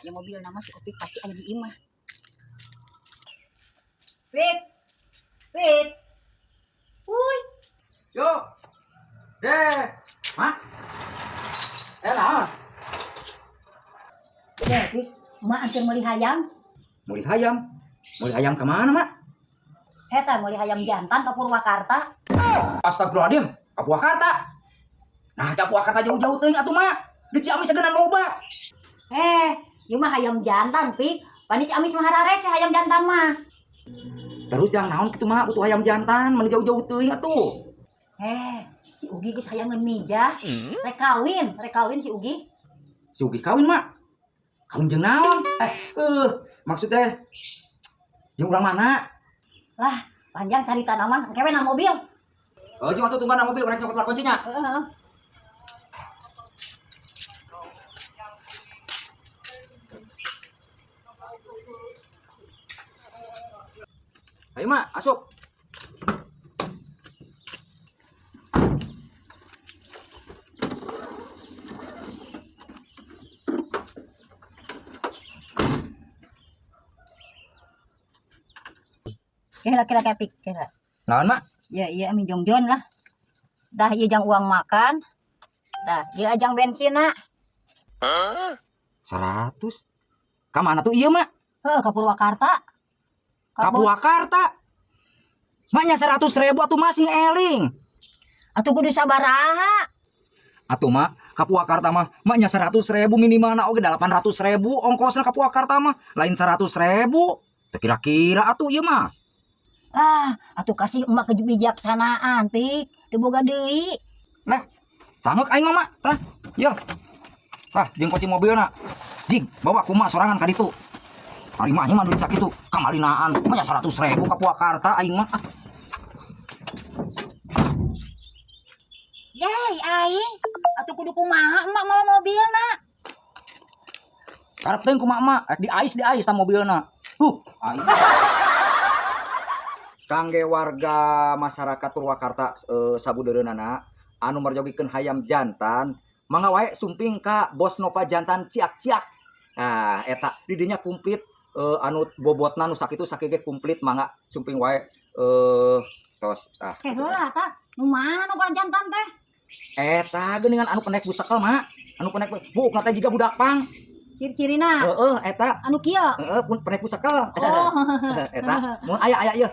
yang mobil nama si Opik pasti ada di imah. Pik, Pik, wuih. Yo, hah? Nah, Pik, mak anjir meuli hayam. Mau hayam kemana, Mak? Eta meuli hayam jantan ke Purwakarta. Astagfirullahaladzim, ke Purwakarta. Nah, ke Purwakarta jauh-jauh teuing atuh, Mak. Di Ciamis segenan loba. Ieu mah hayam jantan, Pik. Pani Ciamis mah harare si hayam jantan mah. Terus jangan naon kitu, Mak, butuh hayam jantan, meni jauh-jauh teuing atuh. Si Ugi geus hayangeun mija. Rek kawin si Ugi. Si Ugi kawin, Mak. Kawin jeung naon? Maksudnya jeung urang mana? Lah, panjang cari tanaman, kewe na mobil. Jeung atuh tunggu na mobil urang nyokot kuncinya. Heeh. Ayo, Mak, masuk. Kira-kira Pik, kira. Naon, Mak? Ya iya ami jongjon lah. Dah ieu jang uang makan. Dah ieu ajang bensin na. 100. Ka mana tuh ieu, Mak? Ke Purwakarta. Ka Purwakarta. Maknya 100.000 atuh masing eling. Atuh kudu sabaraha. Atuh, Mak, ka Purwakarta mah maknya 100.000 minimalna oge 800.000 ongkosna ka Purwakarta mah. Lain 100.000. Teu kira-kira atuh ieu mah. Lah, atuh kasih emak kebijaksanaan, Pik. Teu boga deui. Nah, sanggeuk aing mah, Mak. Tah, yeuh. Tah, jeung kunci mobilna. Jing, bawa kumaha sorangan ka ditu. Ari mah duit sakitu kamalinaan. Mah 100.000 ka Purwakarta aing mah. Yai, aing. Atuh kudu kumaha emak mau mobilna. Karep teuing kumaha emak, di ais tah mobilna. Aing. Kangge warga masyarakat Purwakarta sabudeureunana anu marjogikeun hayam jantan, mangga wae sumping ka Bos Nova Jantan Ciak-ciak. Nah, eta di dinya komplit anu bobotna nu sakitu sakege komplit mangga sumping wae tos tah. Heula tah, nu mana nu jantan teh? Eta geuningan anu kenek busakel, Mak. Anu kenek buukna teh jiga budak pang. Ciri-cirina. Eta Anu kieu. pun penek busakel. Oh. Eta mun aya ieu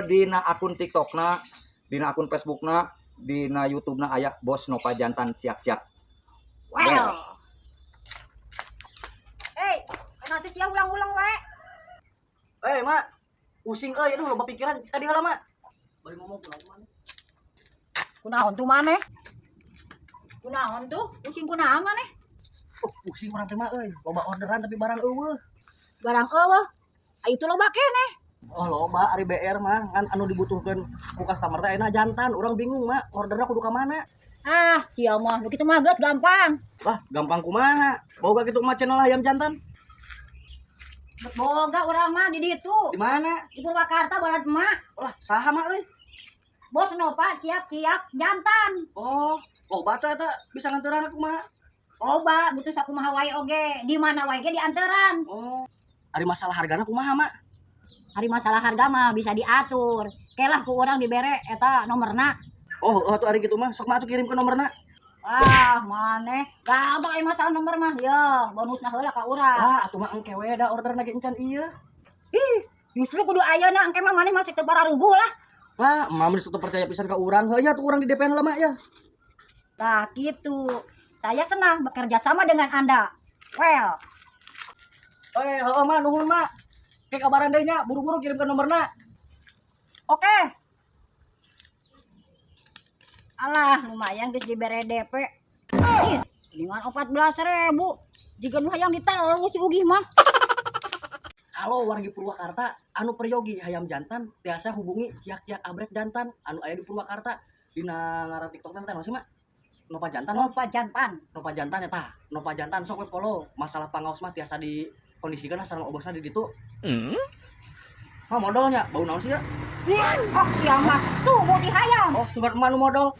dina akun TikTokna, dina akun Facebookna, dina YouTubena aya Bos Nova Jantan Ciak-ciak. Well. Nanti siang ulang-ulang wae. Mak, pusing aduh loba pikiran tadi heula, Mak. Bari ngomong pulang mana? Kunaon tuh maneh? Kunaon tuh? Pusing kunaon maneh? Pusing urang teh mah loba orderan tapi barang eueuh. Barang eueuh. Itu loba keneh. Oh loba ari BR mah kan anu dibutuhkeun ku customer teh ayeuna jantan, urang bingung, Mak, orderna kudu ka mana? Sia mah nu kitu mah geus gampang. Lah, gampang kumaha? Boga kitu mah channel ayam jantan. Boga urang mah di ditu. Di mana? Di Purwakarta barat emak. Lah, saha mah euy? Bos Nova Ciak-ciak jantan. Oh, loba teh eta bisa nganteurana kumaha? Loba butuh sakumaha wae oge. Di mana wae ge dianteran. Oh. Ari masalah hargana kumaha, Mak? Hari masalah harga mah bisa diatur. Kelah ku urang dibere eta nomerna. Oh, tuh ari kitu mah sok mah atuh kirim ke nomerna. Maneh gampang aya masalah nomor mah. Yo, bonusna heula ka urang. Atuh mah engke we da order lagi encan ieu. Justru kudu ayeuna engke mah maneh masih teu bararugu lah. Mah mun sudah percaya pisan ka urang. Heuh ya tuh urang di DP lama ya. Nah, gitu. Saya senang bekerja sama dengan Anda. Well. Heuh mah nuhun mah. Ke kabaran deui nya, buru-buru kirim ke nomerna. Oke. Alah, lumayan geus dibere DP. Dengan 14.000. Jika nu hayang ditelu si Ugi mah. Halo wargi Purwakarta, anu peryogi hayam jantan biasa hubungi ciak-ciak abrek jantan anu aya di Purwakarta. Dina ngaran TikTok teh masih mah Nova Jantan. Nova Jantan. Nova Jantan eta. Nova Jantan sok we follow. Masalah pangaos mah tiasa dikondisikeun sareng obosna di ditu. Modalnya bau naon sih ya? Oh, siapa? Tuh mau dihayam. Oh, cuma emang modal.